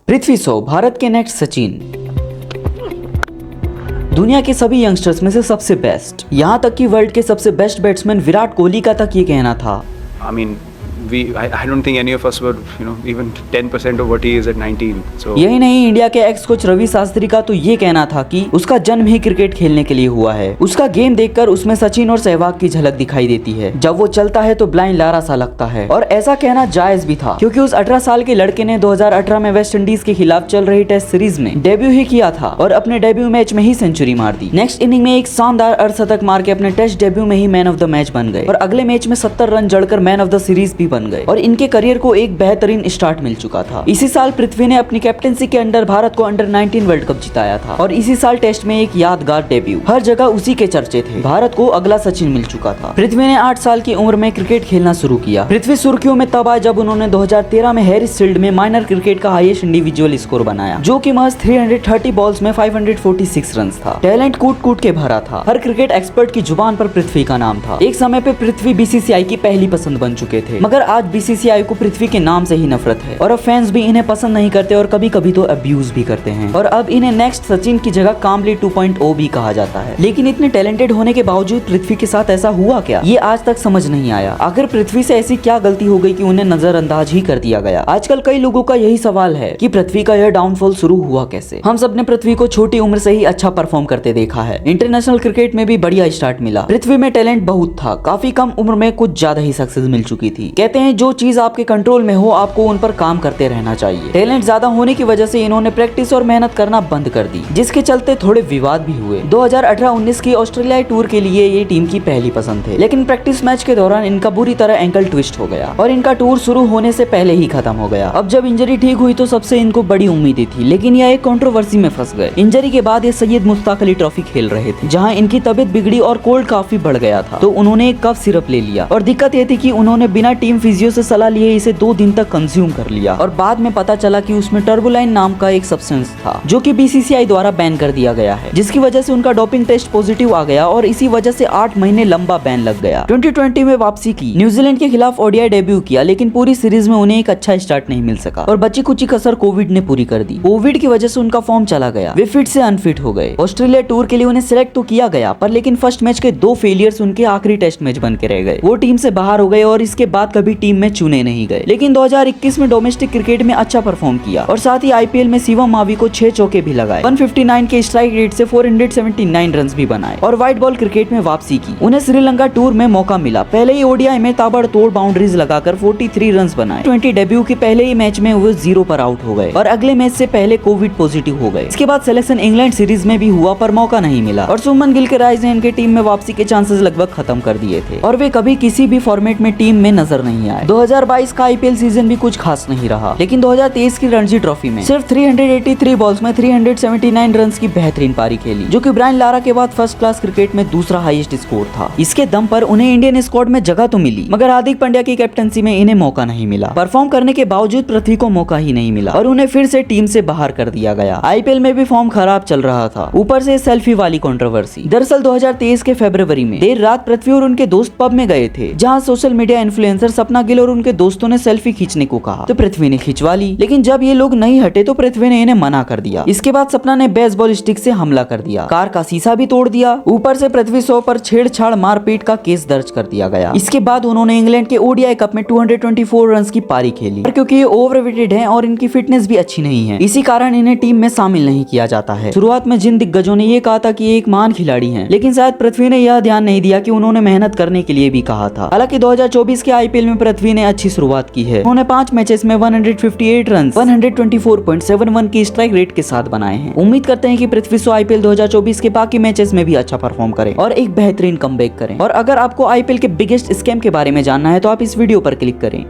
पृथ्वी शॉ, भारत के नेक्स्ट सचिन। दुनिया के सभी यंगस्टर्स में से सबसे बेस्ट, यहाँ तक कि वर्ल्ड के सबसे बेस्ट बैट्समैन विराट कोहली का तक ये कहना था। I don't think any of us were, even 10% of what he is at 19. So यही नहीं, इंडिया के एक्स कोच रवि शास्त्री का तो ये कहना था कि उसका जन्म ही क्रिकेट खेलने के लिए हुआ है। उसका गेम देखकर उसमें सचिन और सहवाग की झलक दिखाई देती है। जब वो चलता है तो ब्लाइंड लारा सा लगता है। और ऐसा कहना जायज भी था, क्योंकि उस 18 साल के लड़के ने 2018 में वेस्ट इंडीज के खिलाफ चल रही टेस्ट सीरीज में डेब्यू ही किया था और अपने डेब्यू मैच में ही सेंचुरी मार दी। नेक्स्ट इनिंग में एक शानदार अर्धशतक मार के अपने टेस्ट डेब्यू में ही मैन ऑफ द मैच बन गए और अगले मैच में 70 रन जड़कर मैन ऑफ द सीरीज भी बन गए और इनके करियर को एक बेहतरीन स्टार्ट मिल चुका था। इसी साल पृथ्वी ने अपनी कैप्टेंसी के अंडर भारत को अंडर 19 वर्ल्ड कप जिताया था और इसी साल टेस्ट में एक यादगार डेब्यू। हर जगह उसी के चर्चे थे। भारत को अगला सचिन मिल चुका था। पृथ्वी ने 8 साल की उम्र में क्रिकेट खेलना शुरू किया। पृथ्वी सुर्खियों में तब आया जब उन्होंने 2013 में हैरिस शील्ड में माइनर क्रिकेट का हाईएस्ट इंडिविजुअल स्कोर बनाया, जो कि महज 330 बॉल्स में 546 रन था। टैलेंट कूट कूट के भरा था। हर क्रिकेट एक्सपर्ट की जुबान पर पृथ्वी का नाम था। एक समय पे पृथ्वी बीसीसीआई की पहली पसंद बन चुके थे, मगर आज बीसीसीआई को पृथ्वी के नाम से ही नफरत है और अब फैंस भी इन्हें पसंद नहीं करते और कभी कभी तो अब्यूज भी करते हैं और अब इन्हें नेक्स्ट सचिन की जगह कामली 2.0 भी कहा जाता है। लेकिन इतने टैलेंटेड होने के बावजूद पृथ्वी के साथ ऐसा हुआ क्या, ये आज तक समझ नहीं आया। आखिर पृथ्वी से ऐसी क्या गलती हो गई कि उन्हें नजरअंदाज ही कर दिया गया। आजकल कई लोगों का यही सवाल है कि पृथ्वी का यह डाउनफॉल शुरू हुआ कैसे। हम सब ने पृथ्वी को छोटी उम्र से ही अच्छा परफॉर्म करते देखा है। इंटरनेशनल क्रिकेट में भी बढ़िया स्टार्ट मिला। पृथ्वी में टैलेंट बहुत था। काफी कम उम्र में कुछ ज्यादा ही सक्सेस मिल चुकी थी। कहते हैं जो चीज आपके कंट्रोल में हो आपको उन पर काम करते रहना चाहिए। टैलेंट ज्यादा होने की वजह से इन्होंने प्रैक्टिस और मेहनत करना बंद कर दी, जिसके चलते थोड़े विवाद भी हुए। 2018-19 की ऑस्ट्रेलियाई टूर के लिए ये टीम की पहली पसंद थे, लेकिन प्रैक्टिस मैच के दौरान इनका बुरी तरह एंकल ट्विस्ट हो गया और इनका टूर शुरू होने से पहले ही खत्म हो गया। अब जब इंजरी ठीक हुई तो सबसे इनको बड़ी उम्मीदें थी, लेकिन यह एक कंट्रोवर्सी में फंस गए। इंजरी के बाद ये सैयद मुश्ताक अली ट्रॉफी खेल रहे थे, जहाँ इनकी तबीयत बिगड़ी और कोल्ड काफी बढ़ गया था, तो उन्होंने एक कफ सिरप ले लिया और दिक्कत ये थी कि उन्होंने बिना टीम फिजियो से सलाह लिए इसे 2 दिन तक कंज्यूम कर लिया और बाद में पता चला कि उसमें टर्बुलाइन नाम का एक सब्सटेंस था, जो कि बीसीसीआई द्वारा बैन कर दिया गया है, जिसकी वजह से उनका डोपिंग टेस्ट पॉजिटिव आ गया और इसी वजह से 8 महीने लंबा बैन लग गया। 2020 में वापसी की, न्यूजीलैंड के खिलाफ ओडीआई डेब्यू किया, लेकिन पूरी सीरीज में उन्हें एक अच्छा स्टार्ट नहीं मिल सका और बची कुची कसर कोविड ने पूरी कर दी। कोविड की वजह से उनका फॉर्म चला गया। वे फिट से अनफिट हो गए। ऑस्ट्रेलिया टूर के लिए उन्हें सिलेक्ट तो किया गया, पर लेकिन फर्स्ट मैच के 2 फेलियर्स उनके आखिरी टेस्ट मैच बन के रह गए। वो टीम से बाहर हो गए और इसके बाद कभी टीम में चुने नहीं गए। लेकिन 2021 में डोमेस्टिक क्रिकेट में अच्छा परफॉर्म किया और साथ ही आईपीएल में शिवम मावी को 6 चौके भी लगाए। 159 के स्ट्राइक रेट से 479 रन भी बनाए और व्हाइट बॉल क्रिकेट में वापसी की। उन्हें श्रीलंका टूर में मौका मिला। पहले ही ओडीआई में ताबड़तोड़ बाउंड्रीज लगाकर 43 रन बनाए। 20 डेब्यू के पहले ही मैच में वो 0 पर आउट हो गए और अगले मैच से पहले कोविड पॉजिटिव हो गए। इसके बाद सिलेक्शन इंग्लैंड सीरीज में भी हुआ, पर मौका नहीं मिला और सुमन गिल के राइज ने इनके टीम में वापसी के चांसेस लगभग खत्म कर दिए थे और वे कभी किसी भी फॉर्मेट में टीम में नजर नहीं आए। 2022 का आईपीएल सीजन भी कुछ खास नहीं रहा, लेकिन 2023 की रणजी ट्रॉफी में सिर्फ 383 बॉल्स में 379 रन की बेहतरीन पारी खेली, जो कि ब्रायन लारा के बाद फर्स्ट क्लास क्रिकेट में दूसरा हाईएस्ट स्कोर था। इसके दम पर उन्हें इंडियन स्क्वाड में जगह तो मिली, मगर हार्दिक पांड्या की कैप्टनसी में इन्हें मौका नहीं मिला। परफॉर्म करने के बावजूद पृथ्वी को मौका ही नहीं मिला और उन्हें फिर से टीम से बाहर कर दिया गया। आईपीएल में भी फॉर्म खराब चल रहा था, ऊपर से सेल्फी वाली कंट्रोवर्सी। दरअसल 2023 के फरवरी में देर रात पृथ्वी और उनके दोस्त पब में गए थे, जहां सोशल मीडिया इन्फ्लुएंसर सपना गिल और उनके दोस्तों ने सेल्फी खींचने को कहा, तो पृथ्वी ने खिंचवा ली। लेकिन जब ये लोग नहीं हटे तो पृथ्वी ने इन्हें मना कर दिया। इसके बाद सपना ने बेसबॉल स्टिक से हमला कर दिया, कार का शीशा भी तोड़ दिया। ऊपर से पृथ्वी शॉ पर छेड़छाड़ मारपीट का केस दर्ज कर दिया गया। इसके बाद उन्होंने इंग्लैंड के ओडीआई कप में 224 रन की पारी खेली, पर क्योंकि ये ओवरवेटेड हैं और इनकी फिटनेस भी अच्छी नहीं है, इसी कारण इन्हें टीम में शामिल नहीं किया जाता है। शुरुआत में जिन दिग्गजों ने ये कहा था कि ये एक महान खिलाड़ी हैं, लेकिन शायद पृथ्वी ने यह ध्यान नहीं दिया कि उन्होंने मेहनत करने के लिए भी कहा था। हालांकि 2024 के आईपीएल में पृथ्वी ने अच्छी शुरुआत की है। उन्होंने 5 मैचेस में 158 रन 124.71 की स्ट्राइक रेट के साथ बनाए हैं। उम्मीद करते हैं कि पृथ्वी शॉ आईपीएल 2024 के बाकी मैचेस में भी अच्छा परफॉर्म करें और एक बेहतरीन कमबैक करें। और अगर आपको आईपीएल के बिगेस्ट स्कैम के बारे में जानना है तो आप इस वीडियो पर क्लिक करें।